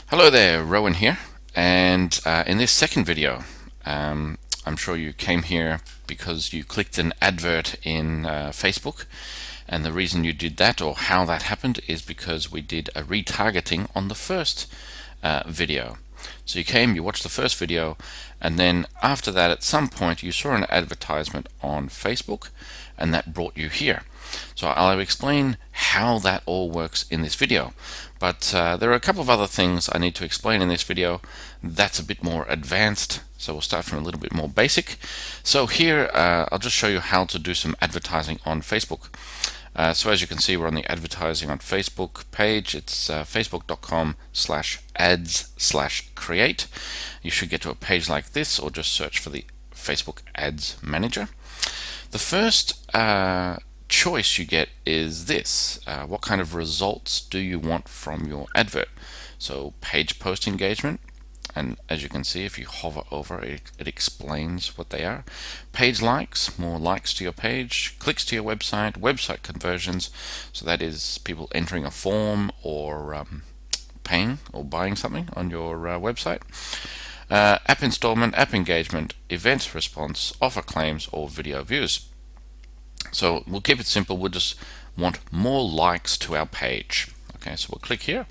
Hello there, Rowan here, and in this second video, I'm sure you came here because you clicked an advert in Facebook, and the reason you did that or how that happened is because we did a retargeting on the first video. So you watched the first video, and then after that at some point you saw an advertisement on Facebook, and that brought you here. So I'll explain how that all works in this video. But there are a couple of other things I need to explain in this video that's a bit more advanced. So we'll start from a little bit more basic. So here I'll just show you how to do some advertising on Facebook. So as you can see, we're on the advertising on Facebook page. It's facebook.com/ads/create. You should get to a page like this, or just search for the Facebook Ads Manager. The first choice you get is this. What kind of results do you want from your advert? So page post engagement, and as you can see, if you hover over it, it explains what they are. Page likes, more likes to your page. Clicks to your website. Website conversions, so that is people entering a form or paying or buying something on your website. App installment, app engagement, event response, offer claims, or video views. So we'll keep it simple. We'll just want more likes to our page. Okay, so we'll click here.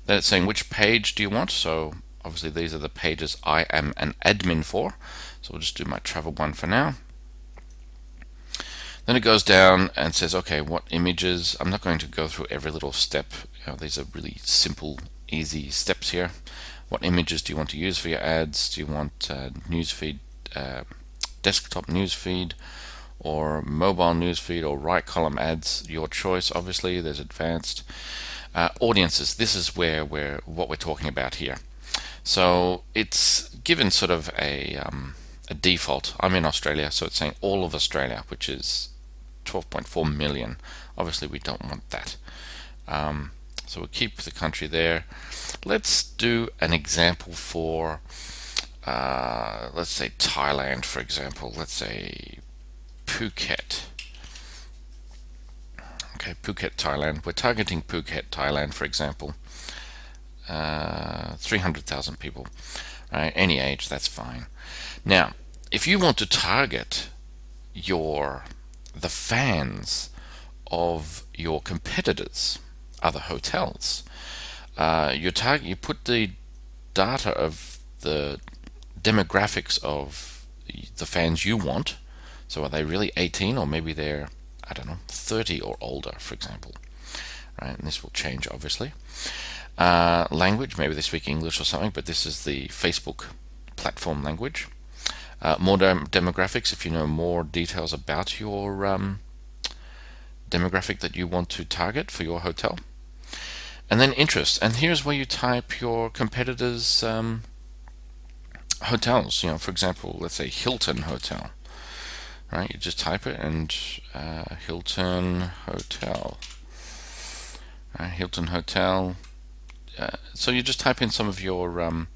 Then it's saying which page do you want. So obviously these are the pages I am an admin for. So we'll just do my travel one for now. Then it goes down and says, okay, what images? I'm not going to go through every little step. These are really simple, easy steps here. What images do you want to use for your ads? Do you want newsfeed, desktop newsfeed, or mobile newsfeed, or right column ads? Your choice. Obviously, there's advanced audiences. This is where what we're talking about here. So it's given sort of a default. I'm in Australia, so it's saying all of Australia, which is 12.4 million. Obviously, we don't want that. So we'll keep the country there. Let's do an example for, let's say Thailand, for example. Let's say Phuket. Okay, Phuket, Thailand. We're targeting Phuket, Thailand, for example. 300,000 people. Right, any age, that's fine. Now, if you want to target the fans of your competitors, other hotels, you put the data of the demographics of the fans you want. So are they really 18, or maybe they're, I don't know, 30 or older, for example. Right, and this will change obviously. Language, maybe they speak English or something, but this is the Facebook platform language. More demographics, if you know more details about your demographic that you want to target for your hotel. And then interests, and here's where you type your competitors' hotels. For example, let's say Hilton Hotel. Right, you just type it, and Hilton Hotel. Hilton Hotel. So you just type in some of your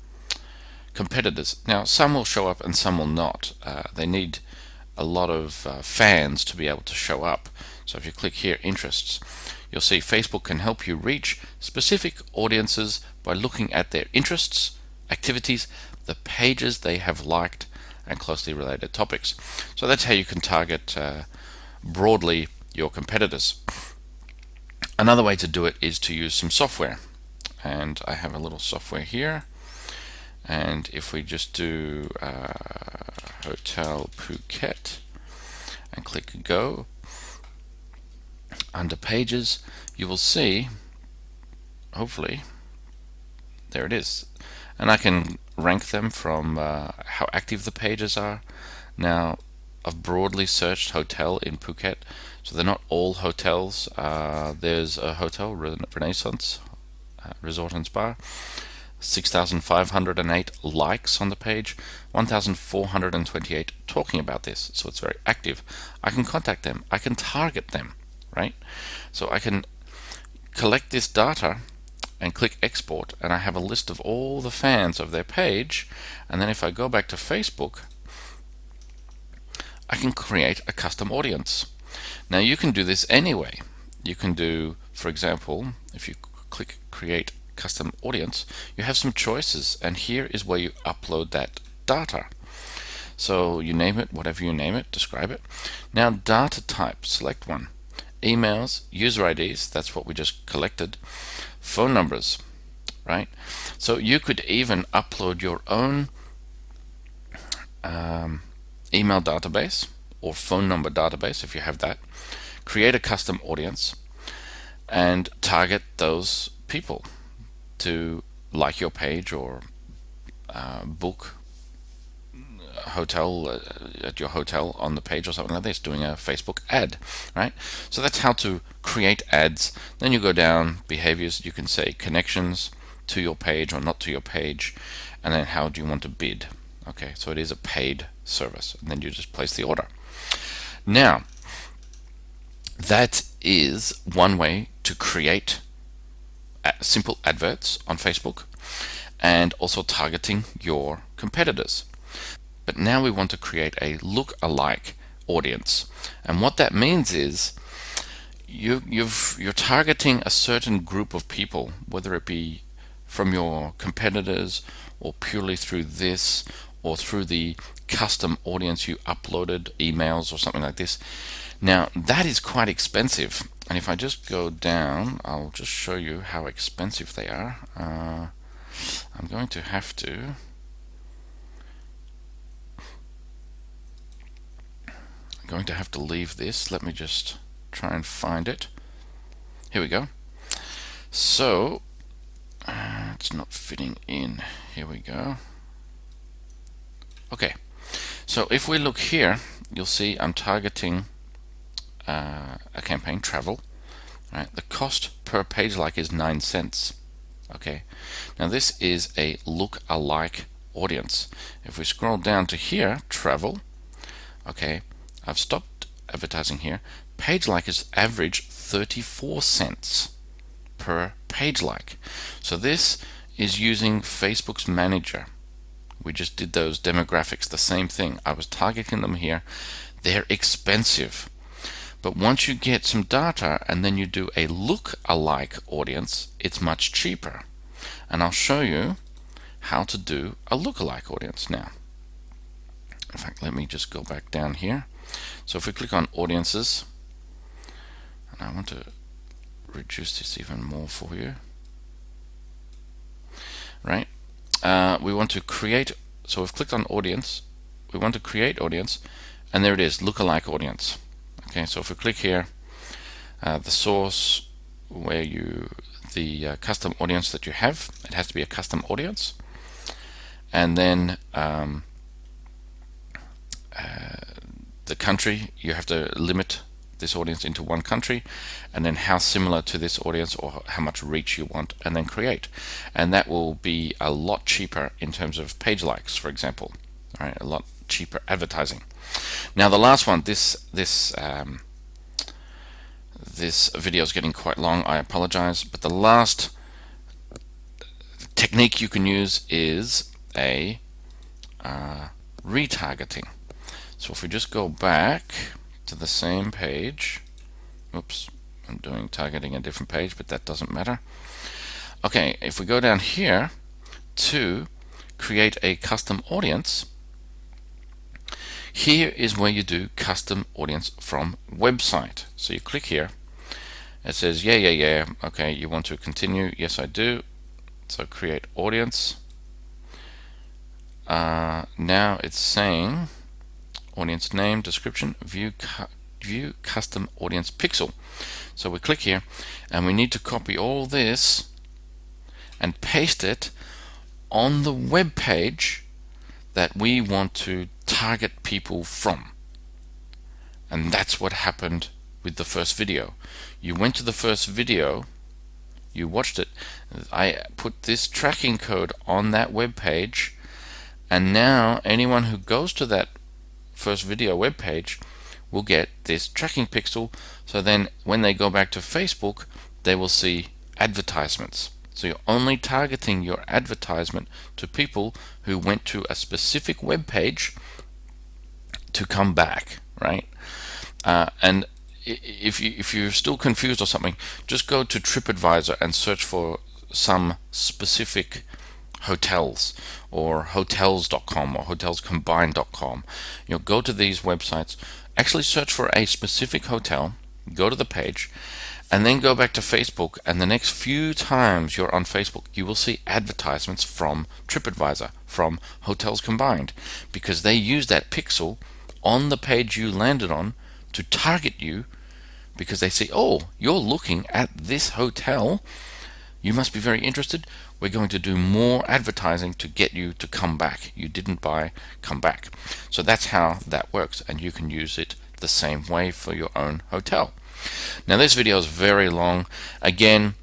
competitors. Now, some will show up and some will not. They need a lot of fans to be able to show up. So if you click here, interests, you'll see Facebook can help you reach specific audiences by looking at their interests, activities, the pages they have liked, and closely related topics. So that's how you can target broadly your competitors. Another way to do it is to use some software. And I have a little software here. And if we just do Hotel Phuket and click Go, under Pages, you will see, hopefully, there it is. And I can rank them from how active the pages are. Now, I've broadly searched hotel in Phuket, so they're not all hotels. There's a hotel, Renaissance Resort and Spa, 6,508 likes on the page, 1,428 talking about this, so it's very active. I can contact them, I can target them, right? So I can collect this data and click export, and I have a list of all the fans of their page. And then if I go back to Facebook, I can create a custom audience. Now you can do this anyway. You can do, for example, if you click create custom audience, you have some choices, and here is where you upload that data. So you name it, whatever you name it, describe it. Now data type, select one. Emails, user IDs, that's what we just collected. Phone numbers, right? So you could even upload your own email database or phone number database if you have that. Create a custom audience and target those people to like your page or book a hotel at your hotel on the page or something like this, doing a Facebook ad, right? So that's how to create ads. Then you go down behaviors, you can say connections to your page or not to your page, and then how do you want to bid. Okay, so it is a paid service, and then you just place the order. Now that is one way to create simple adverts on Facebook and also targeting your competitors. But now we want to create a look-alike audience, and what that means is you're targeting a certain group of people, whether it be from your competitors or purely through this or through the custom audience you uploaded, emails or something like this. Now that is quite expensive, and if I just go down, I'll just show you how expensive they are. I'm going to have to leave this. Let me just try and find it. Here we go. So it's not fitting in. Here we go. Okay, so if we look here, you'll see I'm targeting a campaign, travel. Right, the cost per page like is 9 cents. Okay, now this is a look-alike audience. If we scroll down to here, travel. Okay, I've stopped advertising here. Page like is average 34 cents per page like. So this is using Facebook's manager. We just did those demographics, the same thing. I was targeting them here. They're expensive. But once you get some data and then you do a look-alike audience, it's much cheaper. And I'll show you how to do a look-alike audience now. In fact, let me just go back down here. So if we click on audiences, and I want to reduce this even more for you, right? We want to create, so we've clicked on audience, we want to create audience, and there it is, lookalike audience. Okay, so if we click here, the source where the custom audience that you have, it has to be a custom audience, and then the country, you have to limit this audience into one country, and then how similar to this audience or how much reach you want, and then create. And that will be a lot cheaper in terms of page likes, for example. All right, a lot cheaper advertising. Now the last one, this video is getting quite long, I apologize, but the last technique you can use is a retargeting. So if we just go back to the same page, oops, I'm doing targeting a different page, but that doesn't matter. Okay, if we go down here to create a custom audience, here is where you do custom audience from website. So you click here, it says yeah, okay, you want to continue, yes I do. So create audience. Now it's saying audience name, description, view custom audience pixel. So we click here and we need to copy all this and paste it on the web page that we want to target people from. And that's what happened with the first video. You went to the first video, you watched it, I put this tracking code on that web page, and now anyone who goes to that first video web page will get this tracking pixel. So then when they go back to Facebook, they will see advertisements. So you're only targeting your advertisement to people who went to a specific web page to come back, right? And if you're still confused or something, just go to TripAdvisor and search for some specific hotels or hotels.com or hotelscombined.com. Go to these websites, actually search for a specific hotel, go to the page, and then go back to Facebook, and the next few times you're on Facebook, you will see advertisements from TripAdvisor, from Hotels Combined, because they use that pixel on the page you landed on to target you, because they see, oh, you're looking at this hotel, you must be very interested. We're going to do more advertising to get you to come back. You didn't buy, come back. So that's how that works, and you can use it the same way for your own hotel. Now this video is very long. Again,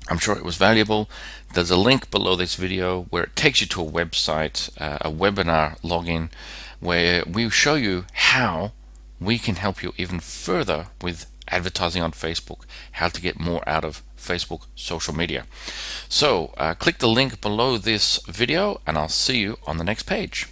I'm sure it was valuable. There's a link below this video where it takes you to a website, a webinar login, where we show you how we can help you even further with advertising on Facebook, how to get more out of Facebook social media. So click the link below this video, and I'll see you on the next page.